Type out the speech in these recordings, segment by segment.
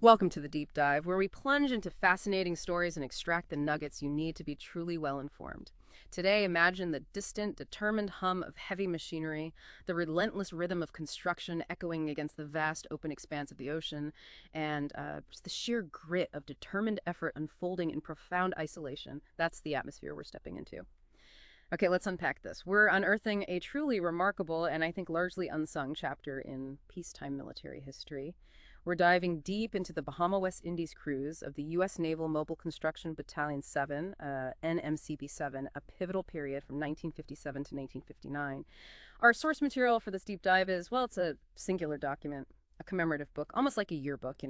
Welcome to the Deep Dive, where we plunge into fascinating stories and extract the nuggets you need to be truly well informed. Today, imagine the distant, determined hum of heavy machinery, the relentless rhythm of construction echoing against the vast open expanse of the ocean, and just the sheer grit of determined effort unfolding in profound isolation. That's the atmosphere we're stepping into. Okay, let's unpack this. We're unearthing a truly remarkable and I think largely unsung chapter in peacetime military history. We're diving deep into the Bahama West Indies cruise of the U.S. Naval Mobile Construction Battalion 7, NMCB7, a pivotal period from 1957 to 1959. Our source material for this deep dive is, well, it's a singular document, a commemorative book, almost like a yearbook,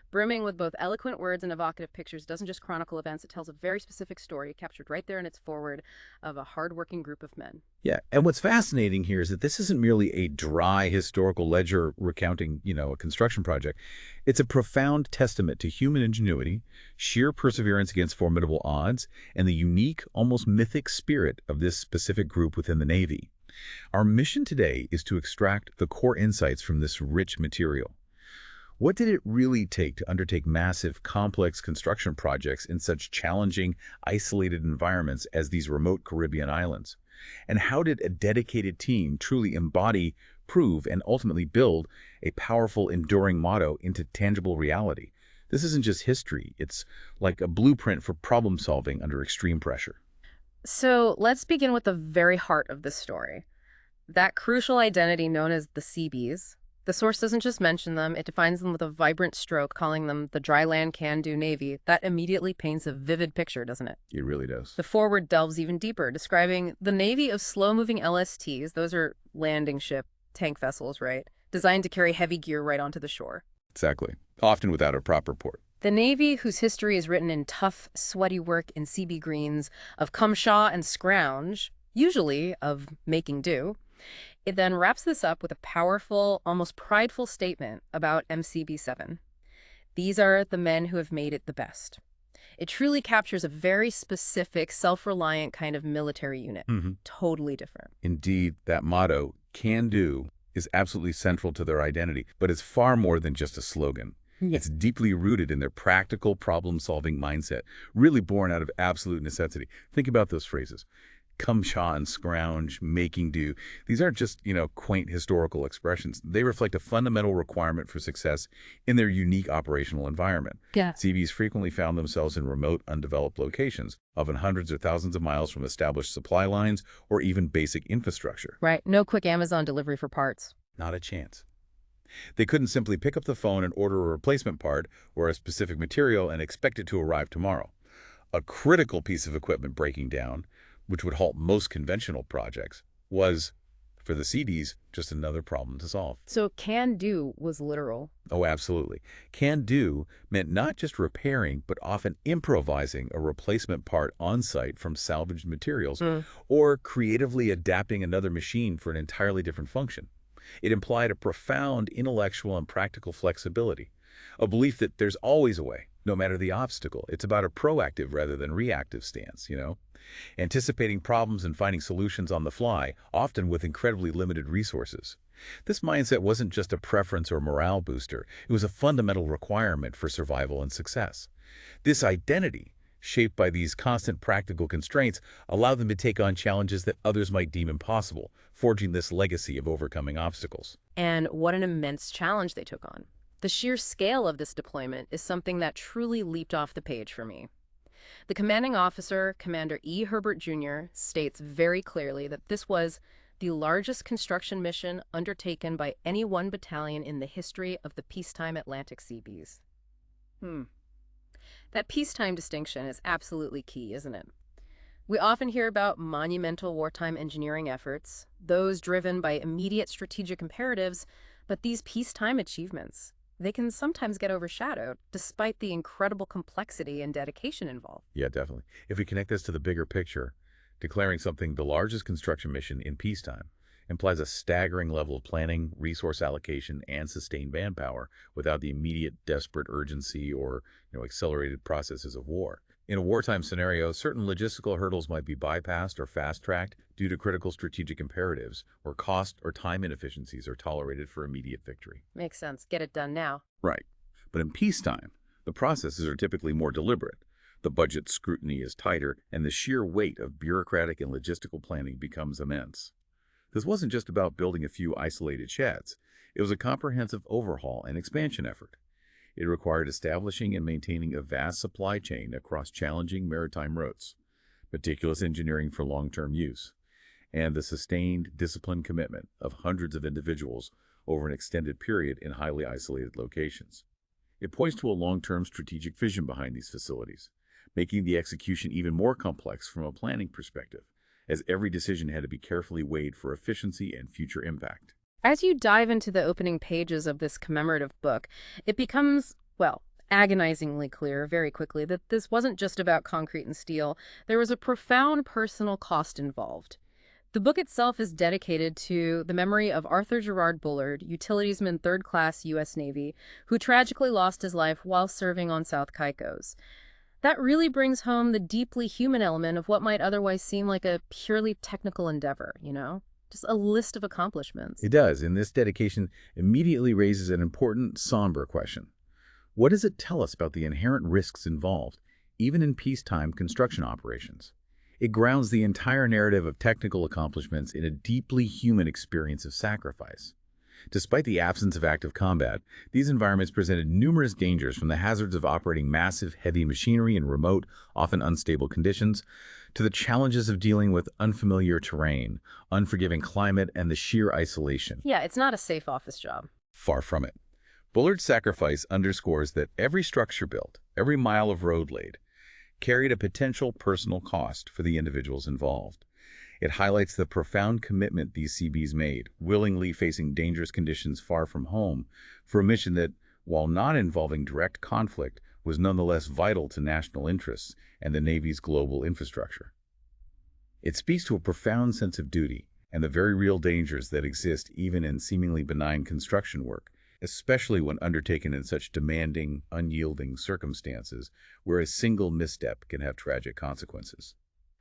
brimming with both eloquent words and evocative pictures. It doesn't just chronicle events, it tells a very specific story captured right there in its foreword of a hardworking group of men. Yeah, and what's fascinating here is that this isn't merely a dry historical ledger recounting, a construction project. It's a profound testament to human ingenuity, sheer perseverance against formidable odds, and the unique, almost mythic spirit of this specific group within the Navy. Our mission today is to extract the core insights from this rich material. What did it really take to undertake massive, complex construction projects in such challenging, isolated environments as these remote Caribbean islands? And how did a dedicated team truly embody, prove, and ultimately build a powerful, enduring motto into tangible reality? This isn't just history. It's like a blueprint for problem solving under extreme pressure. So let's begin with the very heart of this story. That crucial identity known as the Seabees. The source doesn't just mention them, it defines them with a vibrant stroke, calling them the dry land can-do Navy. That immediately paints a vivid picture, doesn't it? It really does. The foreword delves even deeper, describing the Navy of slow-moving LSTs. Those are landing ship tank vessels, right? Designed to carry heavy gear right onto the shore. Exactly. Often without a proper port. The Navy, whose history is written in tough, sweaty work in CB greens, of cumshaw and scrounge, usually of making do, it then wraps this up with a powerful, almost prideful statement about MCB7. These are the men who have made it the best. It truly captures a very specific, self-reliant kind of military unit. Totally different. Indeed, that motto, can do, is absolutely central to their identity, but it's far more than just a slogan. Yeah. It's deeply rooted in their practical problem-solving mindset, really born out of absolute necessity. Think about those phrases. Cumshaw and scrounge, making do. These aren't just, quaint historical expressions. They reflect a fundamental requirement for success in their unique operational environment. Yeah. CVs frequently found themselves in remote, undeveloped locations, often hundreds or thousands of miles from established supply lines or even basic infrastructure. Right. No quick Amazon delivery for parts. Not a chance. They couldn't simply pick up the phone and order a replacement part or a specific material and expect it to arrive tomorrow. A critical piece of equipment breaking down, which would halt most conventional projects, was, for the CDs, just another problem to solve. So can do was literal. Oh, absolutely. Can do meant not just repairing, but often improvising a replacement part on site from salvaged materials or creatively adapting another machine for an entirely different function. It implied a profound intellectual and practical flexibility, a belief that there's always a way, no matter the obstacle. It's about a proactive rather than reactive stance, anticipating problems and finding solutions on the fly, often with incredibly limited resources. This mindset wasn't just a preference or morale booster. It was a fundamental requirement for survival and success. This identity, shaped by these constant practical constraints, allowed them to take on challenges that others might deem impossible, forging this legacy of overcoming obstacles. And what an immense challenge they took on. The sheer scale of this deployment is something that truly leaped off the page for me. The commanding officer, Commander E. Herbert Jr., states very clearly that this was the largest construction mission undertaken by any one battalion in the history of the peacetime Atlantic Seabees. That peacetime distinction is absolutely key, isn't it? We often hear about monumental wartime engineering efforts, those driven by immediate strategic imperatives, but these peacetime achievements, they can sometimes get overshadowed despite the incredible complexity and dedication involved. Yeah, definitely. If we connect this to the bigger picture, declaring something the largest construction mission in peacetime implies a staggering level of planning, resource allocation, and sustained manpower without the immediate desperate urgency or accelerated processes of war. In a wartime scenario, certain logistical hurdles might be bypassed or fast-tracked due to critical strategic imperatives, or cost or time inefficiencies are tolerated for immediate victory. Makes sense. Get it done now. Right. But in peacetime, the processes are typically more deliberate. The budget scrutiny is tighter, and the sheer weight of bureaucratic and logistical planning becomes immense. This wasn't just about building a few isolated sheds. It was a comprehensive overhaul and expansion effort. It required establishing and maintaining a vast supply chain across challenging maritime routes, meticulous engineering for long-term use, and the sustained, disciplined commitment of hundreds of individuals over an extended period in highly isolated locations. It points to a long-term strategic vision behind these facilities, making the execution even more complex from a planning perspective, as every decision had to be carefully weighed for efficiency and future impact. As you dive into the opening pages of this commemorative book, it becomes, well, agonizingly clear very quickly that this wasn't just about concrete and steel. There was a profound personal cost involved. The book itself is dedicated to the memory of Arthur Gerard Bullard, utilitiesman 3rd Class U.S. Navy, who tragically lost his life while serving on South Caicos. That really brings home the deeply human element of what might otherwise seem like a purely technical endeavor, you know? Just a list of accomplishments. It does, and this dedication immediately raises an important, somber question. What does it tell us about the inherent risks involved, even in peacetime construction operations? It grounds the entire narrative of technical accomplishments in a deeply human experience of sacrifice. Despite the absence of active combat, these environments presented numerous dangers, from the hazards of operating massive, heavy machinery in remote, often unstable conditions, to the challenges of dealing with unfamiliar terrain, unforgiving climate, and the sheer isolation. Yeah, it's not a safe office job. Far from it. Bullard's sacrifice underscores that every structure built, every mile of road laid, carried a potential personal cost for the individuals involved. It highlights the profound commitment these Seabees made, willingly facing dangerous conditions far from home, for a mission that, while not involving direct conflict, was nonetheless vital to national interests and the Navy's global infrastructure. It speaks to a profound sense of duty and the very real dangers that exist even in seemingly benign construction work, especially when undertaken in such demanding, unyielding circumstances where a single misstep can have tragic consequences.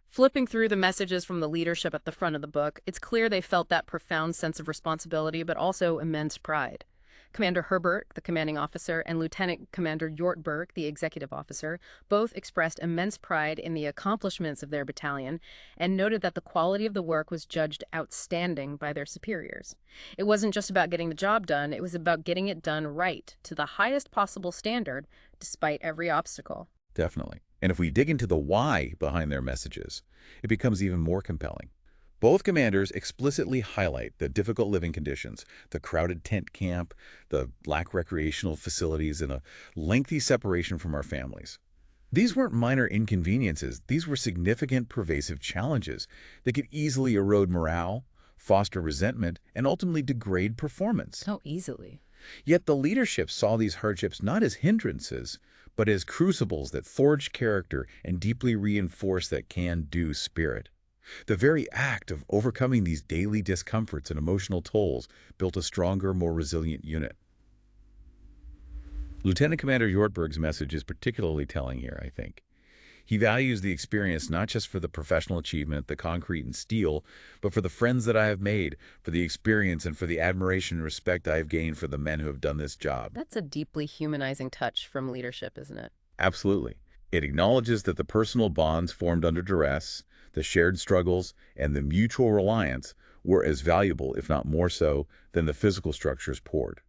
Flipping through the messages from the leadership at the front of the book, it's clear they felt that profound sense of responsibility, but also immense pride. Commander Herbert, the commanding officer, and Lieutenant Commander Yortberg, the executive officer, both expressed immense pride in the accomplishments of their battalion and noted that the quality of the work was judged outstanding by their superiors. It wasn't just about getting the job done, it was about getting it done right, to the highest possible standard, despite every obstacle. Definitely. And if we dig into the why behind their messages, it becomes even more compelling. Both commanders explicitly highlight the difficult living conditions, the crowded tent camp, the lack of recreational facilities, and a lengthy separation from our families. These weren't minor inconveniences. These were significant, pervasive challenges that could easily erode morale, foster resentment, and ultimately degrade performance. So easily. Yet the leadership saw these hardships not as hindrances, but as crucibles that forged character and deeply reinforced that can-do spirit. The very act of overcoming these daily discomforts and emotional tolls built a stronger, more resilient unit. Lieutenant Commander Yortberg's message is particularly telling here, I think. He values the experience not just for the professional achievement, the concrete and steel, but for the friends that I have made, for the experience, and for the admiration and respect I have gained for the men who have done this job. That's a deeply humanizing touch from leadership, isn't it? Absolutely. It acknowledges that the personal bonds formed under duress, the shared struggles, and the mutual reliance were as valuable, if not more so, than the physical structures poured.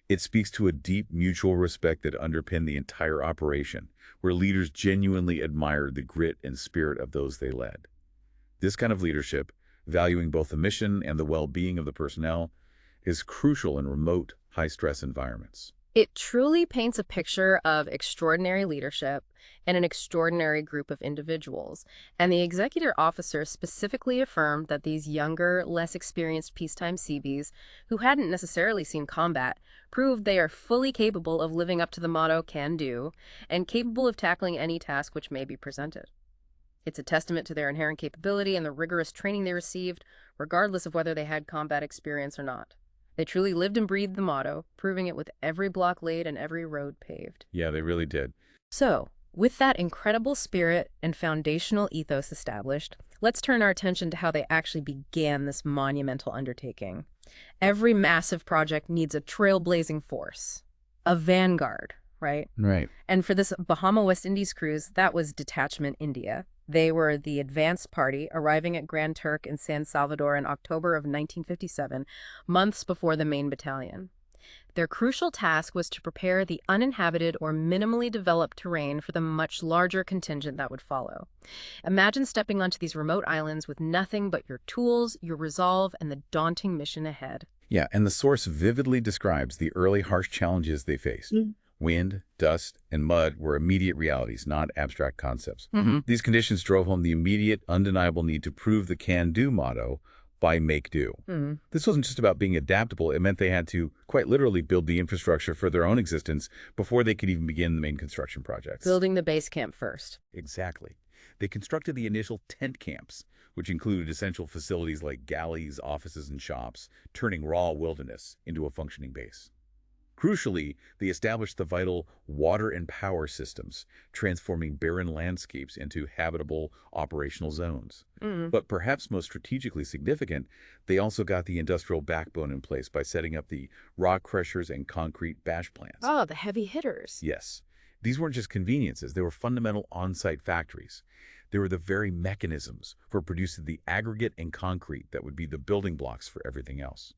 It speaks to a deep mutual respect that underpinned the entire operation, where leaders genuinely admired the grit and spirit of those they led. This kind of leadership, valuing both the mission and the well-being of the personnel, is crucial in remote, high-stress environments. It truly paints a picture of extraordinary leadership and an extraordinary group of individuals. And the executive officer specifically affirmed that these younger, less experienced peacetime Seabees, who hadn't necessarily seen combat, proved they are fully capable of living up to the motto, "Can do," and capable of tackling any task which may be presented. It's a testament to their inherent capability and the rigorous training they received, regardless of whether they had combat experience or not. They truly lived and breathed the motto, proving it with every block laid and every road paved. Yeah, they really did. So, with that incredible spirit and foundational ethos established, let's turn our attention to how they actually began this monumental undertaking. Every massive project needs a trailblazing force, a vanguard, right? Right. And for this Bahama West Indies cruise, that was Detachment India. They were the advance party, arriving at Grand Turk in San Salvador in October of 1957, months before the main battalion. Their crucial task was to prepare the uninhabited or minimally developed terrain for the much larger contingent that would follow. Imagine stepping onto these remote islands with nothing but your tools, your resolve, and the daunting mission ahead. Yeah, and the source vividly describes the early harsh challenges they faced. Wind, dust, and mud were immediate realities, not abstract concepts. These conditions drove home the immediate, undeniable need to prove the can-do motto by make do. This wasn't just about being adaptable. It meant they had to, quite literally, build the infrastructure for their own existence before they could even begin the main construction projects. Building the base camp first. Exactly. They constructed the initial tent camps, which included essential facilities like galleys, offices, and shops, turning raw wilderness into a functioning base. Crucially, they established the vital water and power systems, transforming barren landscapes into habitable operational zones. But perhaps most strategically significant, they also got the industrial backbone in place by setting up the rock crushers and concrete batch plants. Oh, the heavy hitters. Yes. These weren't just conveniences. They were fundamental on-site factories. They were the very mechanisms for producing the aggregate and concrete that would be the building blocks for everything else.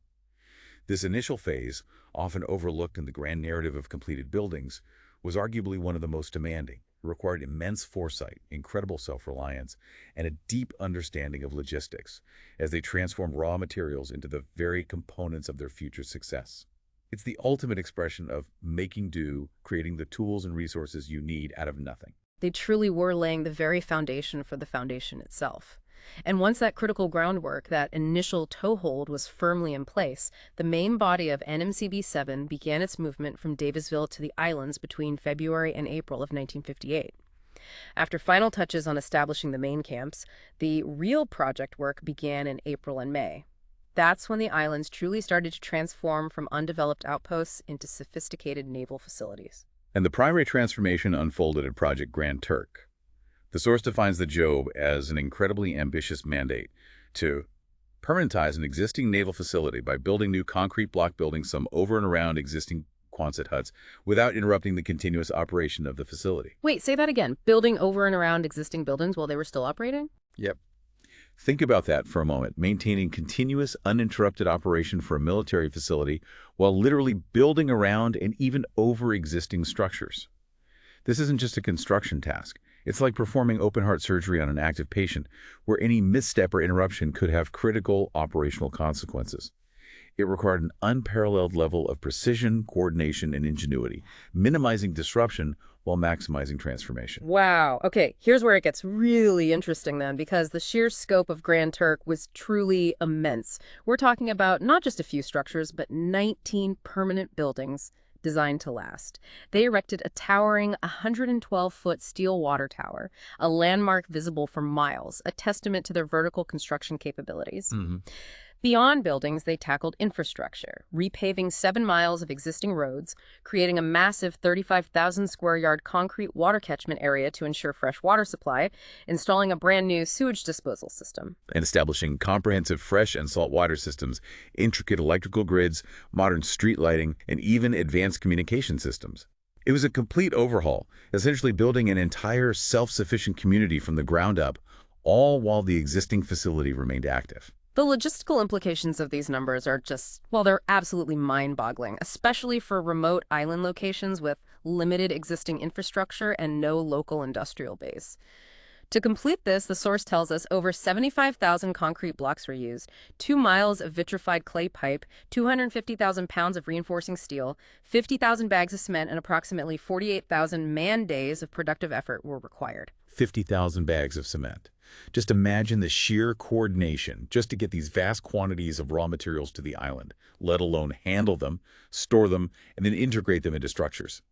This initial phase, often overlooked in the grand narrative of completed buildings, was arguably one of the most demanding. It required immense foresight, incredible self-reliance, and a deep understanding of logistics as they transformed raw materials into the very components of their future success. It's the ultimate expression of making do, creating the tools and resources you need out of nothing. They truly were laying the very foundation for the foundation itself. And once that critical groundwork, that initial toehold, was firmly in place, the main body of MCB7 began its movement from Davisville to the islands between February and April of 1958. After final touches on establishing the main camps, the real project work began in April and May. That's when the islands truly started to transform from undeveloped outposts into sophisticated naval facilities. And the primary transformation unfolded at Project Grand Turk. The source defines the job as an incredibly ambitious mandate to permanentize an existing naval facility by building new concrete block buildings some over and around existing Quonset huts without interrupting the continuous operation of the facility. Wait, say that again. Building over and around existing buildings while they were still operating? Yep. Think about that for a moment, maintaining continuous, uninterrupted operation for a military facility while literally building around and even over existing structures. This isn't just a construction task. It's like performing open-heart surgery on an active patient, where any misstep or interruption could have critical operational consequences. It required an unparalleled level of precision, coordination, and ingenuity, minimizing disruption while maximizing transformation. Wow. Okay, here's where it gets really interesting then, because the sheer scope of Grand Turk was truly immense. We're talking about not just a few structures, but 19 permanent buildings designed to last. They erected a towering 112-foot steel water tower, a landmark visible for miles, a testament to their vertical construction capabilities. Beyond buildings, they tackled infrastructure, repaving 7 miles of existing roads, creating a massive 35,000-square-yard concrete water catchment area to ensure fresh water supply, installing a brand-new sewage disposal system, and establishing comprehensive fresh and salt water systems, intricate electrical grids, modern street lighting, and even advanced communication systems. It was a complete overhaul, essentially building an entire self-sufficient community from the ground up, all while the existing facility remained active. The logistical implications of these numbers are just, well, they're absolutely mind-boggling, especially for remote island locations with limited existing infrastructure and no local industrial base. To complete this, the source tells us over 75,000 concrete blocks were used, 2 miles of vitrified clay pipe, 250,000 pounds of reinforcing steel, 50,000 bags of cement, and approximately 48,000 man-days of productive effort were required. 50,000 bags of cement. Just imagine the sheer coordination just to get these vast quantities of raw materials to the island, let alone handle them, store them, and then integrate them into structures.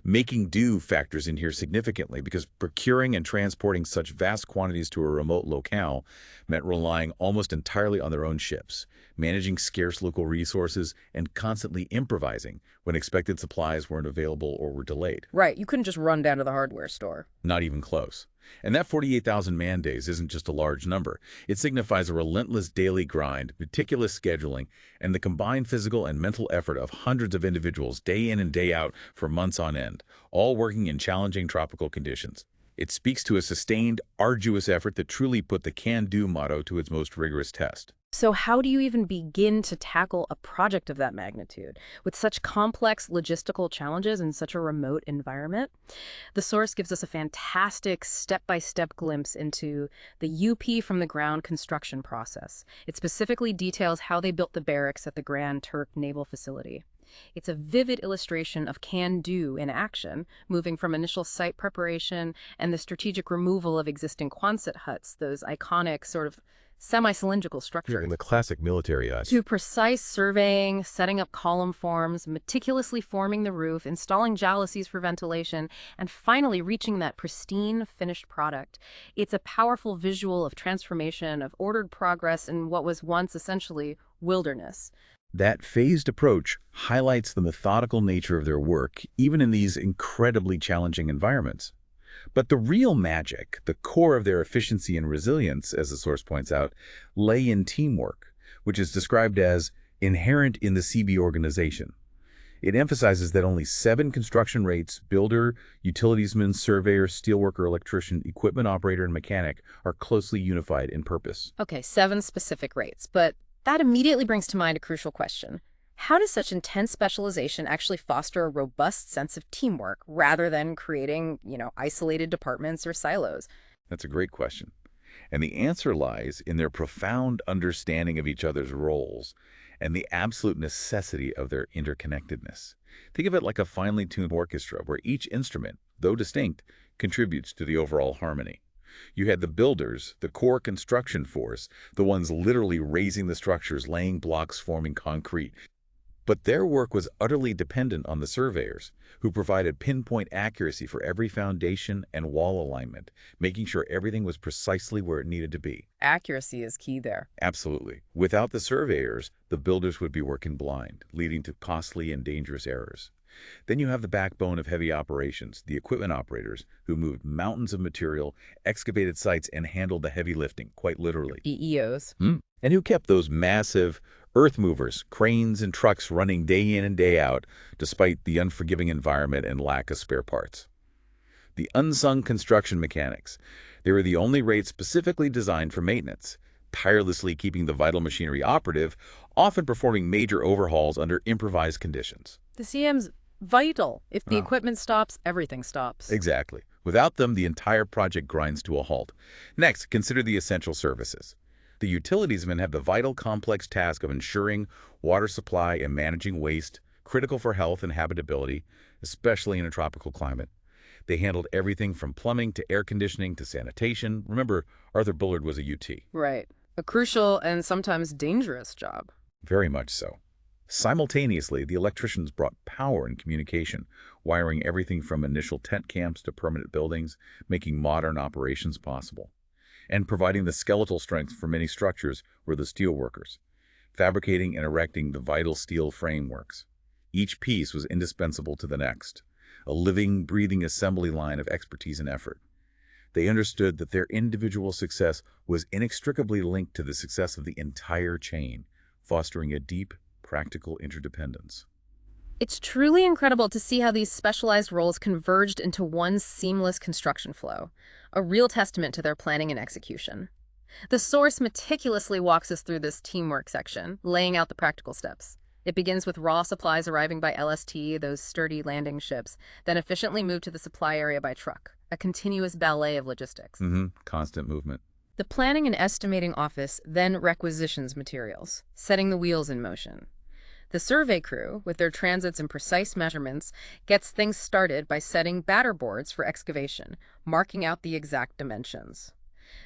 Making do factors in here significantly because procuring and transporting such vast quantities to a remote locale meant relying almost entirely on their own ships, managing scarce local resources, and constantly improvising when expected supplies weren't available or were delayed. Right, you couldn't just run down to the hardware store. Not even close. And that 48,000 man-days isn't just a large number. It signifies a relentless daily grind, meticulous scheduling, and the combined physical and mental effort of hundreds of individuals day in and day out for months on end, all working in challenging tropical conditions. It speaks to a sustained, arduous effort that truly put the can-do motto to its most rigorous test. So how do you even begin to tackle a project of that magnitude with such complex logistical challenges in such a remote environment? The source gives us a fantastic step-by-step glimpse into the UP from the ground construction process. It specifically details how they built the barracks at the Grand Turk Naval Facility. It's a vivid illustration of can-do in action, moving from initial site preparation and the strategic removal of existing Quonset huts, those iconic sort of semi-cylindrical structures, In the classic military eyes. to precise surveying, setting up column forms, meticulously forming the roof, installing jalousies for ventilation, and finally reaching that pristine finished product. It's a powerful visual of transformation, of ordered progress in what was once essentially wilderness. That phased approach highlights the methodical nature of their work, even in these incredibly challenging environments. But the real magic, the core of their efficiency and resilience, as the source points out, lay in teamwork, which is described as inherent in the Seabee organization. It emphasizes that only 7 construction rates, builder, utilitiesman, surveyor, steelworker, electrician, equipment operator, and mechanic, are closely unified in purpose. Okay, 7 specific rates, but that immediately brings to mind a crucial question. How does such intense specialization actually foster a robust sense of teamwork rather than creating, isolated departments or silos? That's a great question. And the answer lies in their profound understanding of each other's roles and the absolute necessity of their interconnectedness. Think of it like a finely tuned orchestra where each instrument, though distinct, contributes to the overall harmony. You had the builders, the core construction force, the ones literally raising the structures, laying blocks, forming concrete. But their work was utterly dependent on the surveyors, who provided pinpoint accuracy for every foundation and wall alignment, making sure everything was precisely where it needed to be. Accuracy is key there. Absolutely. Without the surveyors, the builders would be working blind, leading to costly and dangerous errors. Then you have the backbone of heavy operations, the equipment operators, who moved mountains of material, excavated sites, and handled the heavy lifting, quite literally. EEOs. And who kept those massive earth movers, cranes, and trucks running day in and day out, despite the unforgiving environment and lack of spare parts. The unsung construction mechanics. They were the only rates specifically designed for maintenance, tirelessly keeping the vital machinery operative, often performing major overhauls under improvised conditions. The CM's vital. If the equipment stops, everything stops. Exactly. Without them, the entire project grinds to a halt. Next, consider the essential services. The utilitiesmen have the vital complex task of ensuring water supply and managing waste, critical for health and habitability, especially in a tropical climate. They handled everything from plumbing to air conditioning to sanitation. Remember, Arthur Bullard was a UT. Right. A crucial and sometimes dangerous job. Very much so. Simultaneously, the electricians brought power and communication, wiring everything from initial tent camps to permanent buildings, making modern operations possible. And providing the skeletal strength for many structures were the steelworkers, fabricating and erecting the vital steel frameworks. Each piece was indispensable to the next, a living, breathing assembly line of expertise and effort. They understood that their individual success was inextricably linked to the success of the entire chain, fostering a deep, practical interdependence. It's truly incredible to see how these specialized roles converged into one seamless construction flow, a real testament to their planning and execution. The source meticulously walks us through this teamwork section, laying out the practical steps. It begins with raw supplies arriving by LST, those sturdy landing ships, then efficiently moved to the supply area by truck, a continuous ballet of logistics. Constant movement. The planning and estimating office then requisitions materials, setting the wheels in motion. The survey crew, with their transits and precise measurements, gets things started by setting batter boards for excavation, marking out the exact dimensions.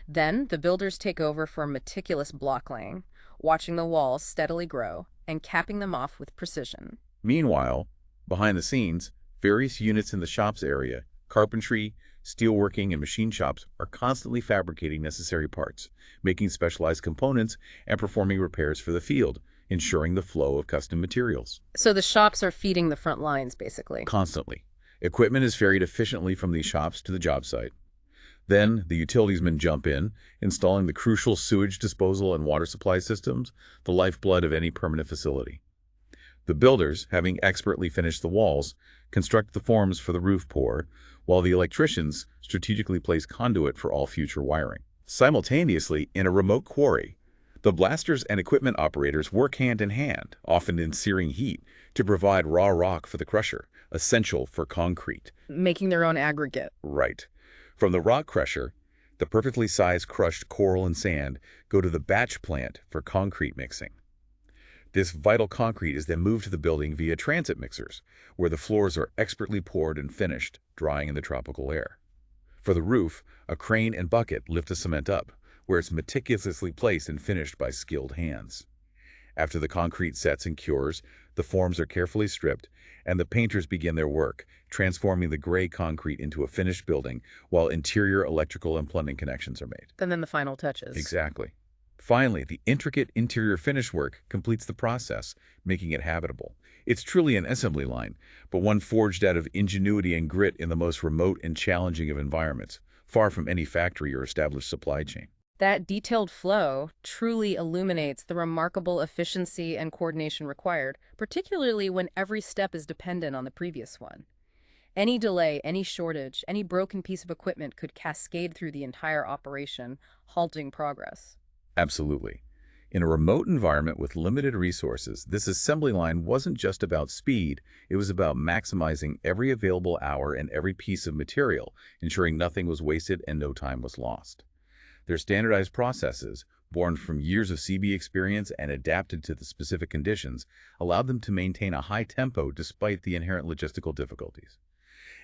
Then the builders take over for meticulous block laying, watching the walls steadily grow and capping them off with precision. Meanwhile, behind the scenes, various units in the shops area, carpentry, steelworking, and machine shops are constantly fabricating necessary parts, making specialized components, and performing repairs for the field, ensuring the flow of custom materials. So the shops are feeding the front lines, basically. Constantly. Equipment is ferried efficiently from these shops to the job site. Then the utilities men jump in, installing the crucial sewage disposal and water supply systems, the lifeblood of any permanent facility. The builders, having expertly finished the walls, construct the forms for the roof pour, while the electricians strategically place conduit for all future wiring. Simultaneously, in a remote quarry, the blasters and equipment operators work hand in hand, often in searing heat, to provide raw rock for the crusher, essential for concrete. Making their own aggregate. Right. From the rock crusher, the perfectly sized crushed coral and sand go to the batch plant for concrete mixing. This vital concrete is then moved to the building via transit mixers, where the floors are expertly poured and finished, drying in the tropical air. For the roof, a crane and bucket lift the cement up, where it's meticulously placed and finished by skilled hands. After the concrete sets and cures, the forms are carefully stripped, and the painters begin their work, transforming the gray concrete into a finished building, while interior electrical and plumbing connections are made. And then the final touches. Exactly. Finally, the intricate interior finish work completes the process, making it habitable. It's truly an assembly line, but one forged out of ingenuity and grit in the most remote and challenging of environments, far from any factory or established supply chain. That detailed flow truly illuminates the remarkable efficiency and coordination required, particularly when every step is dependent on the previous one. Any delay, any shortage, any broken piece of equipment could cascade through the entire operation, halting progress. Absolutely. In a remote environment with limited resources, this assembly line wasn't just about speed, it was about maximizing every available hour and every piece of material, ensuring nothing was wasted and no time was lost. Their standardized processes, born from years of Seabee experience and adapted to the specific conditions, allowed them to maintain a high tempo despite the inherent logistical difficulties.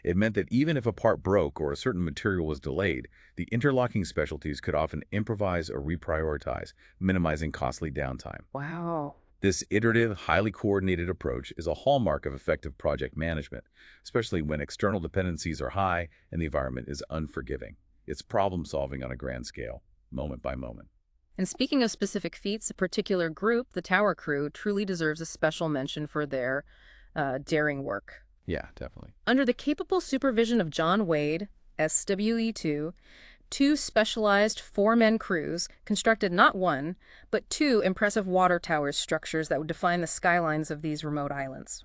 It meant that even if a part broke or a certain material was delayed, the interlocking specialties could often improvise or reprioritize, minimizing costly downtime. Wow. This iterative, highly coordinated approach is a hallmark of effective project management, especially when external dependencies are high and the environment is unforgiving. It's problem-solving on a grand scale, moment by moment. And speaking of specific feats, a particular group, the tower crew, truly deserves a special mention for their daring work. Yeah, definitely. Under the capable supervision of John Wade, SWE2, two specialized four-man crews constructed not one, but two impressive water towers structures that would define the skylines of these remote islands.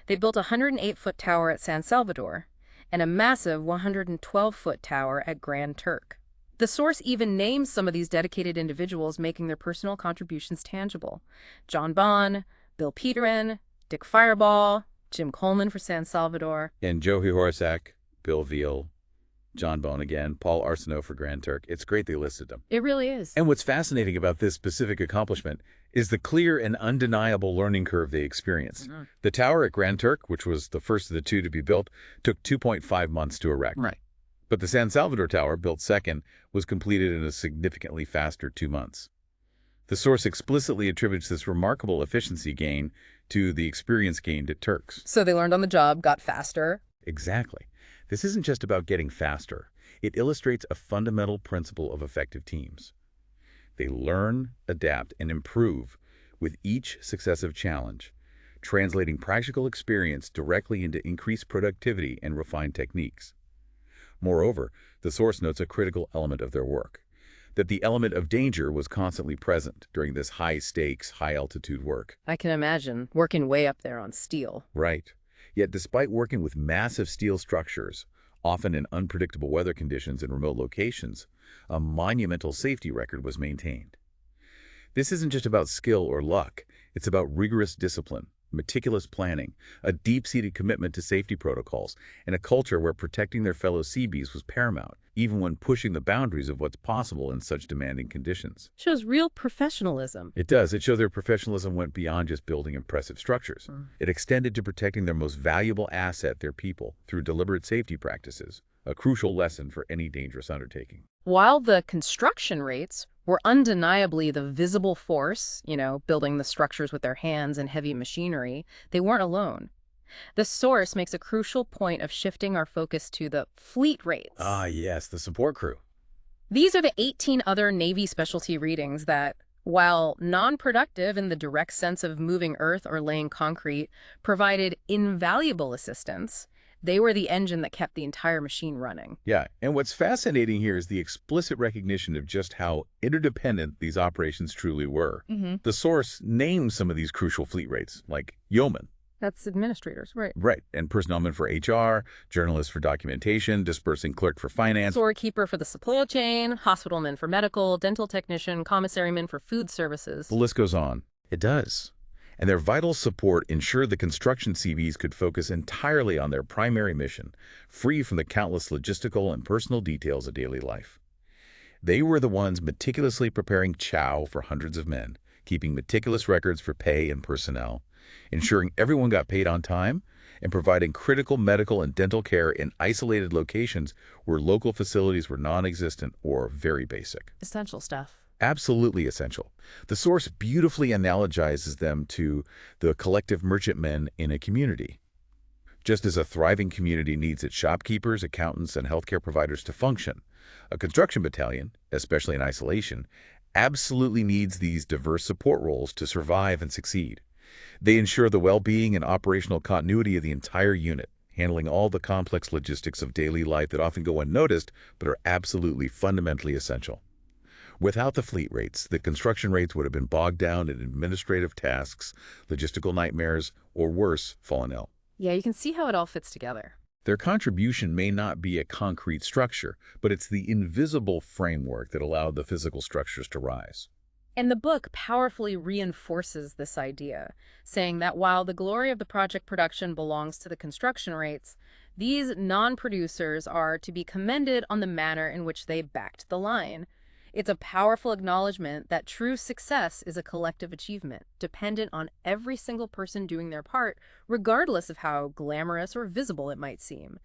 They built a 108-foot tower at San Salvador and a massive 112-foot tower at Grand Turk. The source even names some of these dedicated individuals, making their personal contributions tangible. John Bond, Bill Peterin, Dick Fireball, Jim Coleman for San Salvador. And Joe Horasak, Bill Veal, John Bone again, Paul Arsenault for Grand Turk. It's great they listed them. It really is. And what's fascinating about this specific accomplishment is the clear and undeniable learning curve they experienced. Mm-hmm. The tower at Grand Turk, which was the first of the two to be built, took 2.5 months to erect. Right. But the San Salvador tower, built second, was completed in a significantly faster 2 months. The source explicitly attributes this remarkable efficiency gain to the experience gained at Turks. So they learned on the job, got faster. Exactly. This isn't just about getting faster. It illustrates a fundamental principle of effective teams. They learn, adapt, and improve with each successive challenge, translating practical experience directly into increased productivity and refined techniques. Moreover, the source notes a critical element of their work, that the element of danger was constantly present during this high-stakes, high-altitude work. I can imagine, working way up there on steel. Right. Yet despite working with massive steel structures, often in unpredictable weather conditions in remote locations, a monumental safety record was maintained. This isn't just about skill or luck, it's about rigorous discipline, meticulous planning, a deep-seated commitment to safety protocols, and a culture where protecting their fellow Seabees was paramount, even when pushing the boundaries of what's possible in such demanding conditions. Shows real professionalism. It does. It showed their professionalism went beyond just building impressive structures. It extended to protecting their most valuable asset, their people, through deliberate safety practices, a crucial lesson for any dangerous undertaking. While the construction rates were undeniably the visible force, building the structures with their hands and heavy machinery, they weren't alone. The source makes a crucial point of shifting our focus to the fleet rates. Ah, yes, the support crew. These are the 18 other Navy specialty readings that, while non-productive in the direct sense of moving earth or laying concrete, provided invaluable assistance. They were the engine that kept the entire machine running. Yeah, and what's fascinating here is the explicit recognition of just how interdependent these operations truly were. The source names some of these crucial fleet rates, like yeomen. That's administrators, right? Right, and personnelmen for HR, journalists for documentation, dispersing clerk for finance. Storekeeper for the supply chain, hospitalman for medical, dental technician, commissaryman for food services. The list goes on. It does. And their vital support ensured the construction CVs could focus entirely on their primary mission, free from the countless logistical and personal details of daily life. They were the ones meticulously preparing chow for hundreds of men, keeping meticulous records for pay and personnel, ensuring everyone got paid on time, and providing critical medical and dental care in isolated locations where local facilities were non-existent or very basic. Essential stuff. Absolutely essential. The source beautifully analogizes them to the collective merchantmen in a community. Just as a thriving community needs its shopkeepers, accountants, and healthcare providers to function, a construction battalion, especially in isolation, absolutely needs these diverse support roles to survive and succeed. They ensure the well-being and operational continuity of the entire unit, handling all the complex logistics of daily life that often go unnoticed but are absolutely fundamentally essential. Without the fleet rates, the construction rates would have been bogged down in administrative tasks, logistical nightmares, or worse, fallen ill. Yeah, you can see how it all fits together. Their contribution may not be a concrete structure, but it's the invisible framework that allowed the physical structures to rise. And the book powerfully reinforces this idea, saying that while the glory of the project production belongs to the construction rates, these non-producers are to be commended on the manner in which they backed the line. It's a powerful acknowledgement that true success is a collective achievement, dependent on every single person doing their part, regardless of how glamorous or visible it might seem.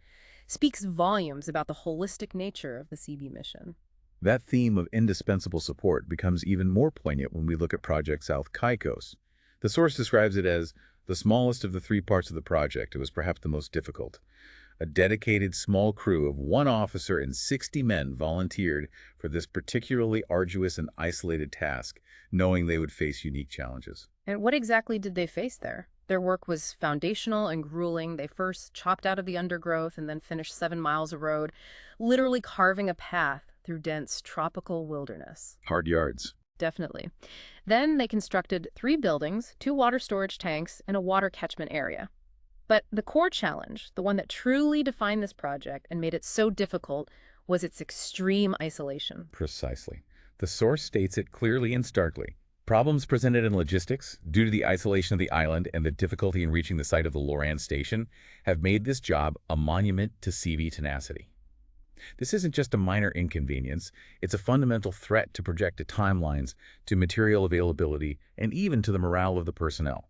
Speaks volumes about the holistic nature of the Seabee mission. That theme of indispensable support becomes even more poignant when we look at Project South Caicos. The source describes it as the smallest of the three parts of the project. It was perhaps the most difficult. A dedicated small crew of one officer and 60 men volunteered for this particularly arduous and isolated task, knowing they would face unique challenges. And what exactly did they face there? Their work was foundational and grueling. They first chopped out of the undergrowth and then finished 7 miles of road, literally carving a path through dense tropical wilderness. Hard yards. Definitely. Then they constructed 3 buildings, 2 water storage tanks, and a water catchment area. But the core challenge, the one that truly defined this project and made it so difficult, was its extreme isolation. Precisely. The source states it clearly and starkly. Problems presented in logistics, due to the isolation of the island and the difficulty in reaching the site of the Loran station, have made this job a monument to Seabee tenacity. This isn't just a minor inconvenience, it's a fundamental threat to projected timelines, to material availability, and even to the morale of the personnel.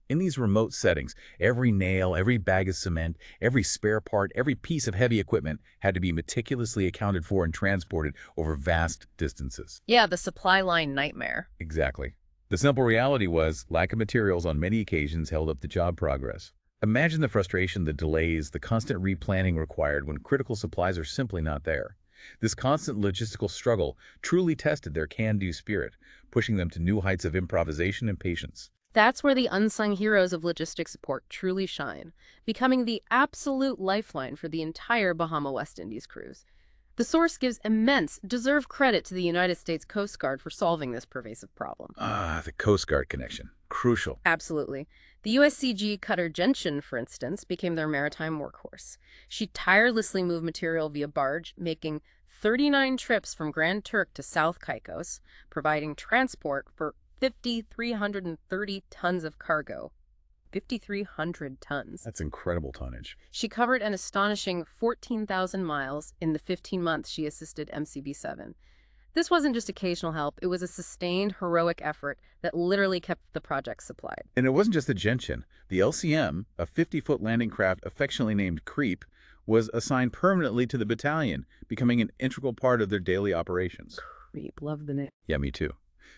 In these remote settings, every nail, every bag of cement, every spare part, every piece of heavy equipment had to be meticulously accounted for and transported over vast distances. Yeah, the supply line nightmare. Exactly. The simple reality was lack of materials on many occasions held up the job progress. Imagine the frustration, the delays, the constant replanning required when critical supplies are simply not there. This constant logistical struggle truly tested their can-do spirit, pushing them to new heights of improvisation and patience. That's where the unsung heroes of logistics support truly shine, becoming the absolute lifeline for the entire Bahama West Indies cruise. The source gives immense, deserved credit to the United States Coast Guard for solving this pervasive problem. The Coast Guard connection. Crucial. Absolutely. The USCG cutter Gentian, for instance, became their maritime workhorse. She tirelessly moved material via barge, making 39 trips from Grand Turk to South Caicos, providing transport for 5,330 tons of cargo. 5,300 tons. That's incredible tonnage. She covered an astonishing 14,000 miles in the 15 months she assisted MCB7. This wasn't just occasional help, it was a sustained, heroic effort that literally kept the project supplied. And it wasn't just the Gentian. The LCM, a 50-foot landing craft affectionately named Creep, was assigned permanently to the battalion, becoming an integral part of their daily operations. Creep, love the name. Yeah, me too.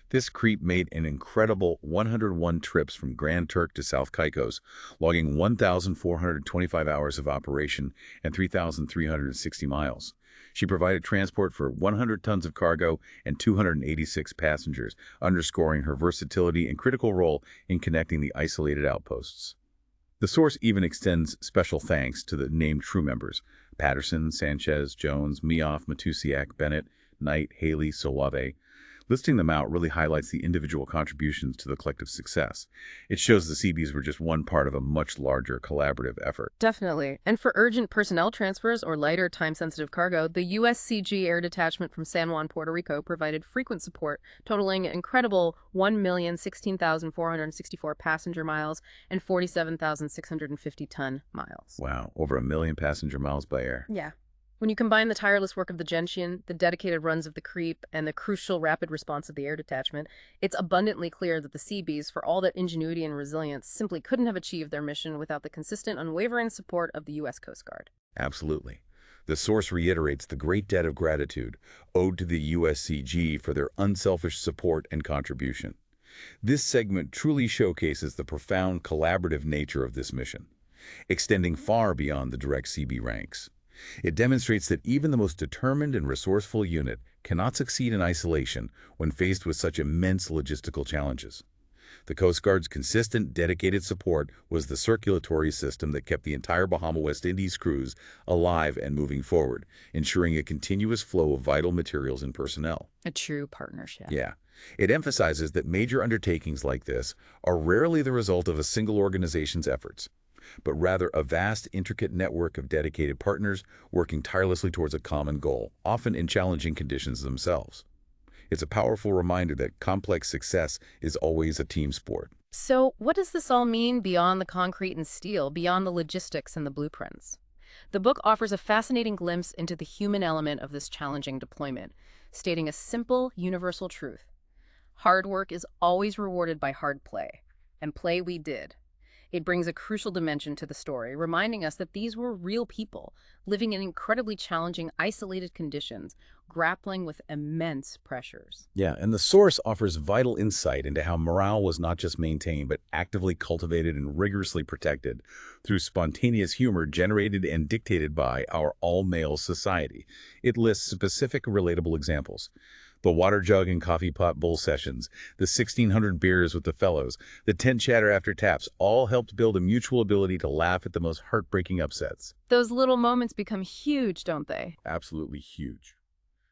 This Creep made an incredible 101 trips from Grand Turk to South Caicos, logging 1,425 hours of operation and 3,360 miles. She provided transport for 100 tons of cargo and 286 passengers, underscoring her versatility and critical role in connecting the isolated outposts. The source even extends special thanks to the named crew members: Patterson, Sanchez, Jones, Mioff, Matusiak, Bennett, Knight, Haley, Solave. Listing them out really highlights the individual contributions to the collective success. It shows the Seabees were just one part of a much larger collaborative effort. Definitely. And for urgent personnel transfers or lighter, time-sensitive cargo, the USCG Air Detachment from San Juan, Puerto Rico provided frequent support, totaling an incredible 1,016,464 passenger miles and 47,650 ton miles. Wow, over 1 million passenger miles by air. Yeah. When you combine the tireless work of the Gentian, the dedicated runs of the Creep, and the crucial rapid response of the air detachment, it's abundantly clear that the Seabees, for all that ingenuity and resilience, simply couldn't have achieved their mission without the consistent, unwavering support of the U.S. Coast Guard. Absolutely. The source reiterates the great debt of gratitude owed to the USCG for their unselfish support and contribution. This segment truly showcases the profound collaborative nature of this mission, extending far beyond the direct Seabee ranks. It demonstrates that even the most determined and resourceful unit cannot succeed in isolation when faced with such immense logistical challenges. The Coast Guard's consistent, dedicated support was the circulatory system that kept the entire Bahama West Indies cruise alive and moving forward, ensuring a continuous flow of vital materials and personnel. A true partnership. Yeah. It emphasizes that major undertakings like this are rarely the result of a single organization's efforts, but rather a vast, intricate network of dedicated partners working tirelessly towards a common goal, often in challenging conditions themselves. It's a powerful reminder that complex success is always a team sport. So, what does this all mean beyond the concrete and steel, beyond the logistics and the blueprints? The book offers a fascinating glimpse into the human element of this challenging deployment, stating a simple, universal truth. Hard work is always rewarded by hard play, and play we did. It brings a crucial dimension to the story, reminding us that these were real people, living in incredibly challenging, isolated conditions, grappling with immense pressures. Yeah, and the source offers vital insight into how morale was not just maintained, but actively cultivated and rigorously protected through spontaneous humor generated and dictated by our all-male society. It lists specific relatable examples: the water jug and coffee pot bull sessions, the 1,600 beers with the fellows, the tent chatter after taps, all helped build a mutual ability to laugh at the most heartbreaking upsets. Those little moments become huge, don't they? Absolutely huge.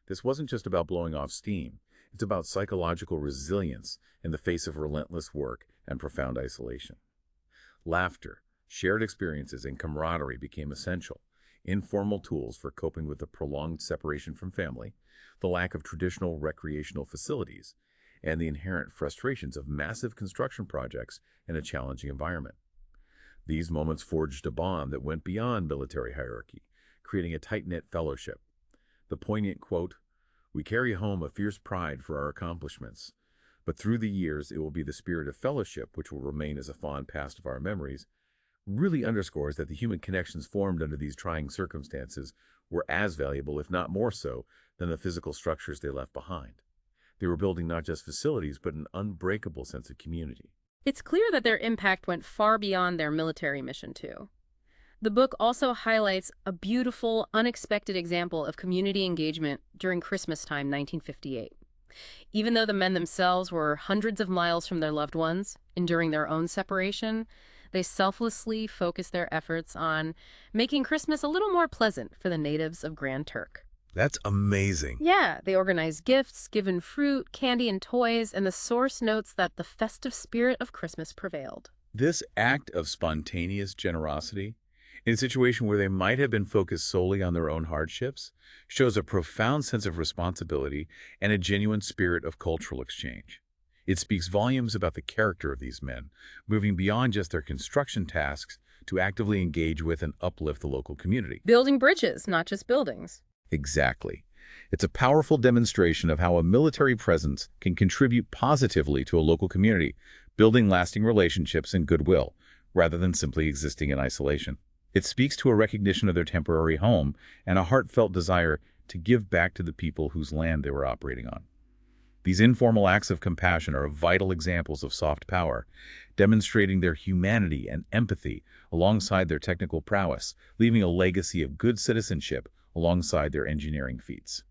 This wasn't just about blowing off steam. It's about psychological resilience in the face of relentless work and profound isolation. Laughter, shared experiences, and camaraderie became essential, informal tools for coping with the prolonged separation from family, the lack of traditional recreational facilities, and the inherent frustrations of massive construction projects in a challenging environment. These moments forged a bond that went beyond military hierarchy, creating a tight-knit fellowship. The poignant quote, "We carry home a fierce pride for our accomplishments, but through the years it will be the spirit of fellowship which will remain as a fond past of our memories," really underscores that the human connections formed under these trying circumstances were as valuable, if not more so, than the physical structures they left behind. They were building not just facilities, but an unbreakable sense of community. It's clear that their impact went far beyond their military mission, too. The book also highlights a beautiful, unexpected example of community engagement during Christmas time, 1958. Even though the men themselves were hundreds of miles from their loved ones, enduring their own separation, they selflessly focused their efforts on making Christmas a little more pleasant for the natives of Grand Turk. That's amazing. Yeah, they organized gifts, given fruit, candy, and toys, and the source notes that the festive spirit of Christmas prevailed. This act of spontaneous generosity, in a situation where they might have been focused solely on their own hardships, shows a profound sense of responsibility and a genuine spirit of cultural exchange. It speaks volumes about the character of these men, moving beyond just their construction tasks to actively engage with and uplift the local community. Building bridges, not just buildings. Exactly. It's a powerful demonstration of how a military presence can contribute positively to a local community, building lasting relationships and goodwill, rather than simply existing in isolation. It speaks to a recognition of their temporary home and a heartfelt desire to give back to the people whose land they were operating on. These informal acts of compassion are vital examples of soft power, demonstrating their humanity and empathy alongside their technical prowess, leaving a legacy of good citizenship alongside their engineering feats.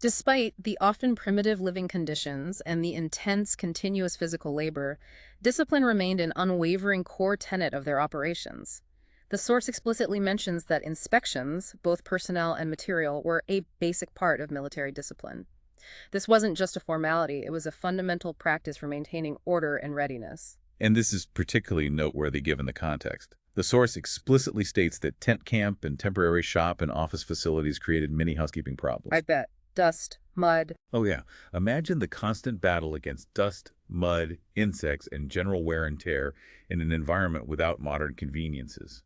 Despite the often primitive living conditions and the intense, continuous physical labor, discipline remained an unwavering core tenet of their operations. The source explicitly mentions that inspections, both personnel and material, were a basic part of military discipline. This wasn't just a formality, it was a fundamental practice for maintaining order and readiness. And this is particularly noteworthy given the context. The source explicitly states that tent camp and temporary shop and office facilities created many housekeeping problems. I bet. Dust, mud. Oh yeah, imagine the constant battle against dust, mud, insects, and general wear and tear in an environment without modern conveniences.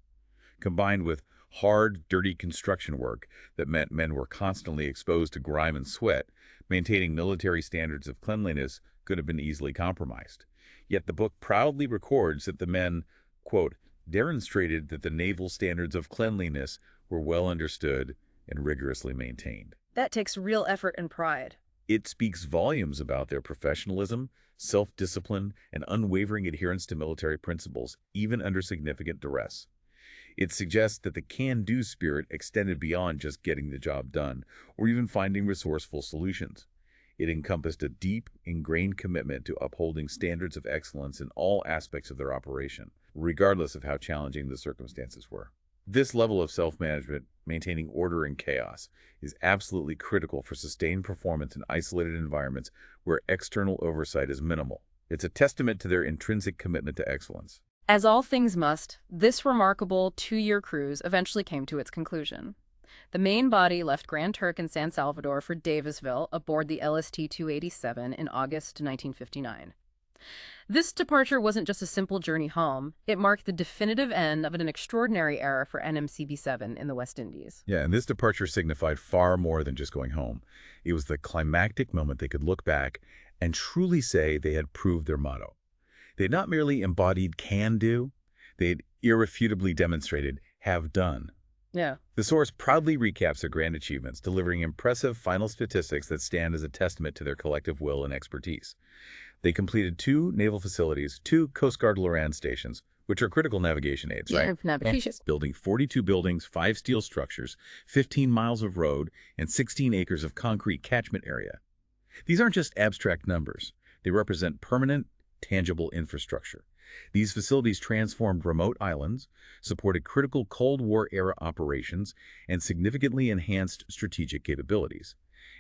Combined with hard, dirty construction work that meant men were constantly exposed to grime and sweat, maintaining military standards of cleanliness could have been easily compromised. Yet the book proudly records that the men, quote, demonstrated that the naval standards of cleanliness were well understood and rigorously maintained. That takes real effort and pride. It speaks volumes about their professionalism, self-discipline, and unwavering adherence to military principles, even under significant duress. It suggests that the can-do spirit extended beyond just getting the job done, or even finding resourceful solutions. It encompassed a deep, ingrained commitment to upholding standards of excellence in all aspects of their operation, regardless of how challenging the circumstances were. This level of self-management, maintaining order in chaos, is absolutely critical for sustained performance in isolated environments where external oversight is minimal. It's a testament to their intrinsic commitment to excellence. As all things must, this remarkable two-year cruise eventually came to its conclusion. The main body left Grand Turk and San Salvador for Davisville aboard the LST-287 in August 1959. This departure wasn't just a simple journey home. It marked the definitive end of an extraordinary era for MCB7 in the West Indies. Yeah, and this departure signified far more than just going home. It was the climactic moment they could look back and truly say they had proved their motto. They had not merely embodied can-do, they had irrefutably demonstrated have done. Yeah. The source proudly recaps their grand achievements, delivering impressive final statistics that stand as a testament to their collective will and expertise. They completed 2 naval facilities, 2 Coast Guard Loran stations, which are critical navigation aids, right? Navigation. Building 42 buildings, 5 steel structures, 15 miles of road, and 16 acres of concrete catchment area. These aren't just abstract numbers. They represent permanent, tangible infrastructure. These facilities transformed remote islands, supported critical Cold War-era operations, and significantly enhanced strategic capabilities.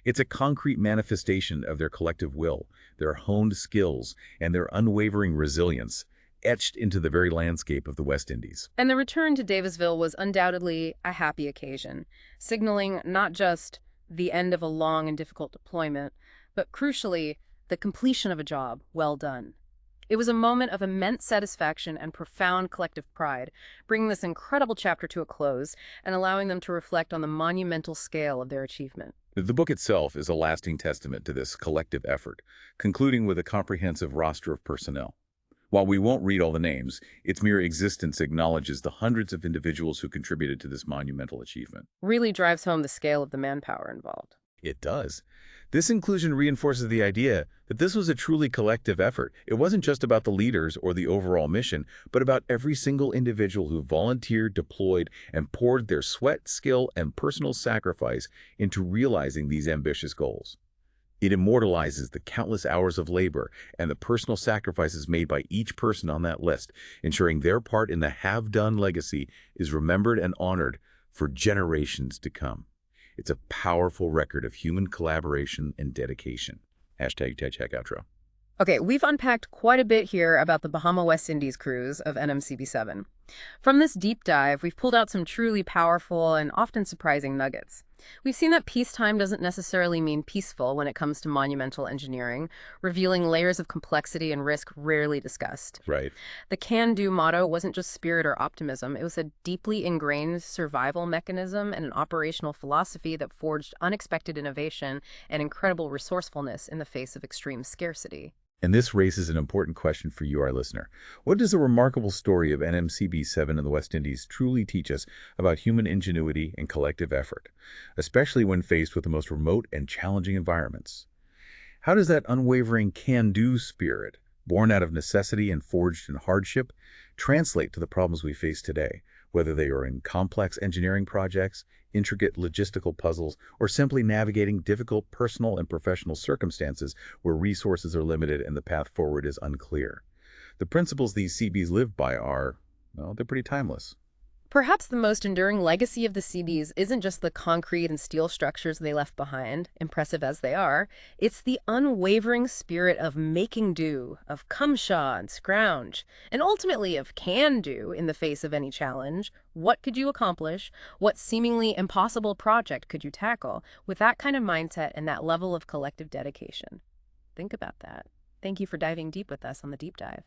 It's a concrete manifestation of their collective will, their honed skills, and their unwavering resilience, etched into the very landscape of the West Indies. And the return to Davisville was undoubtedly a happy occasion, signaling not just the end of a long and difficult deployment, but crucially, the completion of a job well done. It was a moment of immense satisfaction and profound collective pride, bringing this incredible chapter to a close and allowing them to reflect on the monumental scale of their achievement. The book itself is a lasting testament to this collective effort, concluding with a comprehensive roster of personnel. While we won't read all the names, its mere existence acknowledges the hundreds of individuals who contributed to this monumental achievement. Really drives home the scale of the manpower involved. It does. This inclusion reinforces the idea that this was a truly collective effort. It wasn't just about the leaders or the overall mission, but about every single individual who volunteered, deployed, and poured their sweat, skill, and personal sacrifice into realizing these ambitious goals. It immortalizes the countless hours of labor and the personal sacrifices made by each person on that list, ensuring their part in the have-done legacy is remembered and honored for generations to come. It's a powerful record of human collaboration and dedication. Hashtag outro. Okay, we've unpacked quite a bit here about the Bahama West Indies cruise of NMCB7. From this deep dive, we've pulled out some truly powerful and often surprising nuggets. We've seen that peacetime doesn't necessarily mean peaceful when it comes to monumental engineering, revealing layers of complexity and risk rarely discussed. Right. The can-do motto wasn't just spirit or optimism. It was a deeply ingrained survival mechanism and an operational philosophy that forged unexpected innovation and incredible resourcefulness in the face of extreme scarcity. And this raises an important question for you, our listener. What does the remarkable story of NMCB7 in the West Indies truly teach us about human ingenuity and collective effort, especially when faced with the most remote and challenging environments? How does that unwavering can-do spirit, born out of necessity and forged in hardship, translate to the problems we face today, whether they are in complex engineering projects, intricate logistical puzzles, or simply navigating difficult personal and professional circumstances where resources are limited and the path forward is unclear. The principles these Seabees live by are, well, they're pretty timeless. Perhaps the most enduring legacy of the Seabees isn't just the concrete and steel structures they left behind, impressive as they are. It's the unwavering spirit of making do, of come shaw and scrounge, and ultimately of can do in the face of any challenge. What could you accomplish? What seemingly impossible project could you tackle with that kind of mindset and that level of collective dedication? Think about that. Thank you for diving deep with us on the deep dive.